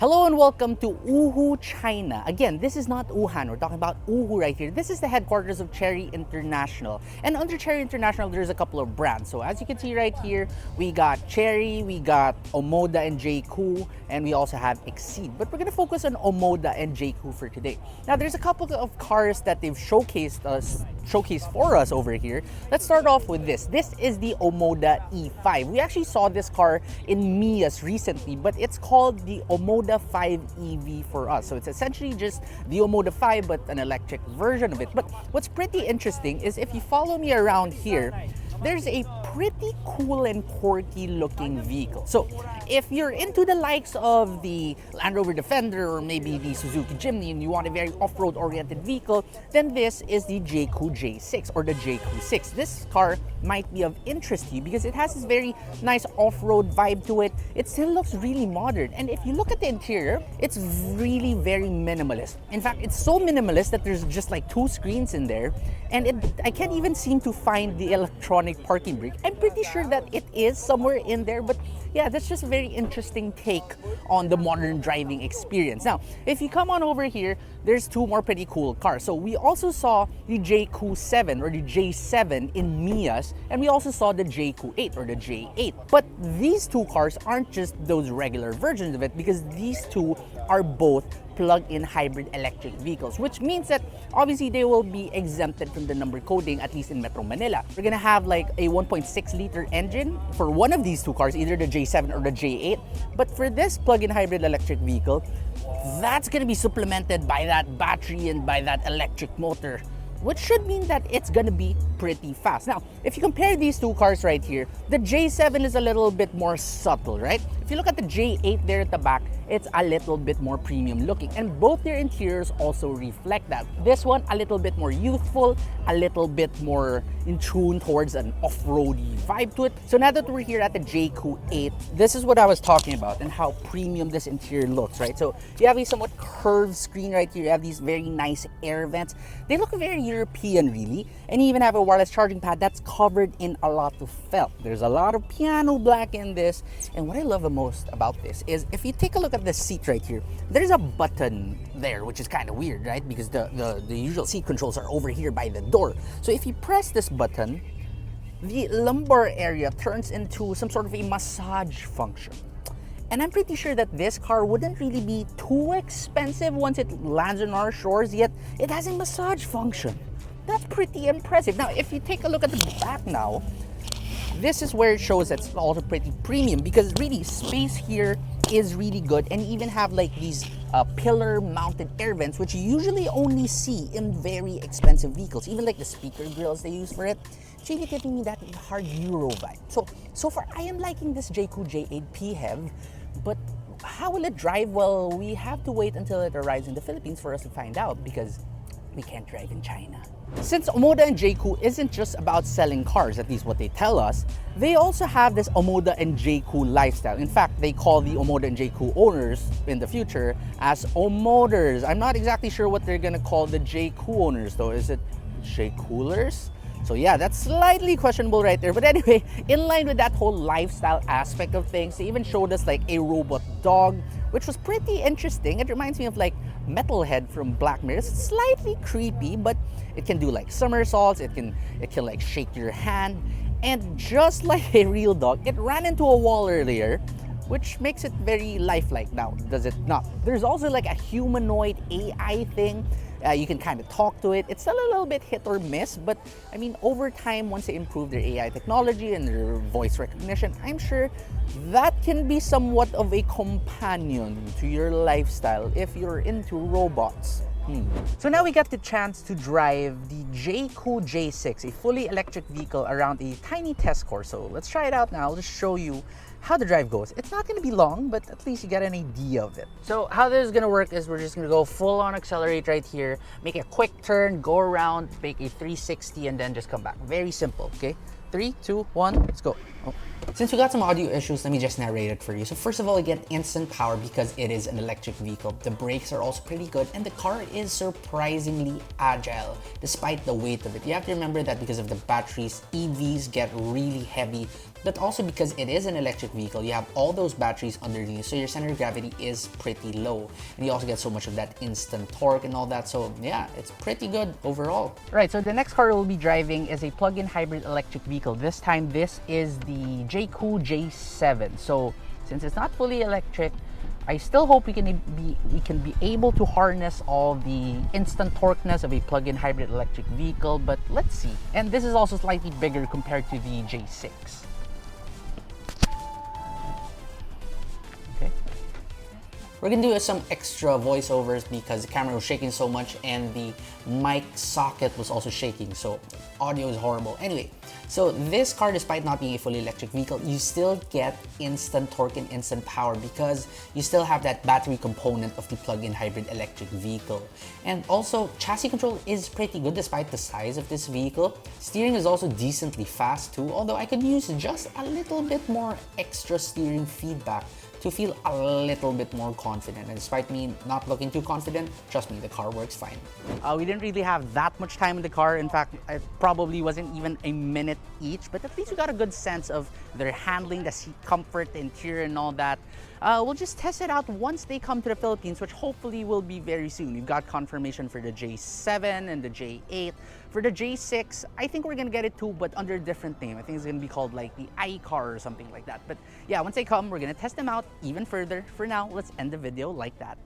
Hello and welcome to Wuhu, China. Again, this is not Wuhan. We're talking about Wuhu right here. This is the headquarters of Chery International. And under Chery International, there's a couple of brands. So as you can see right here, we got Chery, we got Omoda and Jaecoo, and we also have Exceed. But we're going to focus on Omoda and Jaecoo for today. Now, there's a couple of cars that they've showcased for us over here. Let's start off with this. This is the Omoda E5. We actually saw this car in Mia's recently, but it's called the Omoda 5 EV for us. So it's essentially just the Omoda 5 but an electric version of it. But what's pretty interesting is if you follow me around here, there's a pretty cool and quirky looking vehicle. So if you're into the likes of the Land Rover Defender or maybe the Suzuki Jimny and you want a very off-road oriented vehicle, then this is the Jaecoo J6 or the Jaecoo 6. This car might be of interest to you because it has this very nice off-road vibe to it. It still looks really modern, and if you look at the interior, it's really very minimalist. In fact, it's so minimalist that there's just like 2 screens in there, and I can't even seem to find the electronic parking brake. I'm pretty sure that it is somewhere in there, but yeah, that's just a very interesting take on the modern driving experience. Now, if you come on over here, there's 2 more pretty cool cars. So we also saw the Jaecoo 7 or the J7 in Mia's, and we also saw the Jaecoo 8 or the J8. But these 2 cars aren't just those regular versions of it, because these 2 are both plug-in hybrid electric vehicles, which means that obviously they will be exempted from the number coding, at least in Metro Manila. We're gonna have like a 1.6 liter engine for one of these 2 cars, either the J7 or the J8. But for this plug-in hybrid electric vehicle, that's gonna be supplemented by that battery and by that electric motor, which should mean that it's gonna be pretty fast. Now, if you compare these 2 cars right here, the J7 is a little bit more subtle, right? If you look at the J8 there at the back, it's a little bit more premium looking, and both their interiors also reflect that. This one a little bit more youthful, a little bit more in tune towards an off-roady vibe to it. So now that we're here at the Jaecoo 8, this is what I was talking about and how premium this interior looks, right? So you have a somewhat curved screen right here. You have these very nice air vents. They look very European really, and you even have a wireless charging pad that's covered in a lot of felt. There's a lot of piano black in this, and what I love the most about this is if you take a look at the seat right here, there's a button there, which is kind of weird, right? Because the usual seat controls are over here by the door. So if you press this button, the lumbar area turns into some sort of a massage function. And I'm pretty sure that this car wouldn't really be too expensive once it lands on our shores, yet it has a massage function. That's pretty impressive. Now, if you take a look at the back now, this is where it shows that it's also pretty premium, because really space here is really good, and you even have like these pillar mounted air vents, which you usually only see in very expensive vehicles. Even like the speaker grills they use for it, it's really giving me that hard Euro vibe. So far I am liking this Jaecoo J8 PHEV, but how will it drive? Well, we have to wait until it arrives in the Philippines for us to find out, because we can't drive in China. Since Omoda and Jaecoo isn't just about selling cars, at least what they tell us, they also have this Omoda and Jaecoo lifestyle. In fact, they call the Omoda and Jaecoo owners in the future as Omoders. I'm not exactly sure what they're gonna call the Jaecoo owners though. Is it Jaecoolers? So yeah, that's slightly questionable right there. But anyway, in line with that whole lifestyle aspect of things, they even showed us like a robot dog, which was pretty interesting. It reminds me of like Metalhead from Black Mirror. It's slightly creepy, but it can do like somersaults, it can like shake your hand, and just like a real dog, it ran into a wall earlier, which makes it very lifelike now, does it not? There's also like a humanoid AI thing. You can kind of talk to it. It's a little bit hit or miss, but I mean, over time, once they improve their AI technology and their voice recognition, I'm sure that can be somewhat of a companion to your lifestyle if you're into robots. So now we got the chance to drive the Jaecoo J6, a fully electric vehicle, around a tiny test course. So let's try it out now. I'll just show you how the drive goes. It's not going to be long, but at least you get an idea of it. So how this is going to work is we're just going to go full on accelerate right here, make a quick turn, go around, make a 360, and then just come back. Very simple, okay? 3, 2, 1, let's go. Oh. Since we got some audio issues, let me just narrate it for you. So first of all, you get instant power because it is an electric vehicle. The brakes are also pretty good, and the car is surprisingly agile despite the weight of it. You have to remember that because of the batteries, EVs get really heavy But also because it is an electric vehicle, you have all those batteries underneath, so your center of gravity is pretty low. And you also get so much of that instant torque and all that, so yeah, it's pretty good overall. Right, so the next car we'll be driving is a plug-in hybrid electric vehicle. This time, this is the Jaecoo J7. So since it's not fully electric, I still hope we can be able to harness all the instant torqueness of a plug-in hybrid electric vehicle, but let's see. And this is also slightly bigger compared to the J6. Okay. We're gonna do some extra voiceovers because the camera was shaking so much and the mic socket was also shaking, so audio is horrible. Anyway, so this car, despite not being a fully electric vehicle, you still get instant torque and instant power because you still have that battery component of the plug-in hybrid electric vehicle. And also, chassis control is pretty good despite the size of this vehicle. Steering is also decently fast too, although I could use just a little bit more extra steering feedback to feel a little bit more confident. And despite me not looking too confident, trust me, the car works fine. We didn't really have that much time in the car. In fact, it probably wasn't even a minute each, but at least we got a good sense of their handling, the seat comfort, the interior and all that. We'll just test it out once they come to the Philippines, which hopefully will be very soon. We've got confirmation for the J7 and the J8. For the J6, I think we're gonna get it too, but under a different name. I think it's gonna be called like the iCar or something like that. But yeah, once they come, we're gonna test them out even further. For now, let's end the video like that.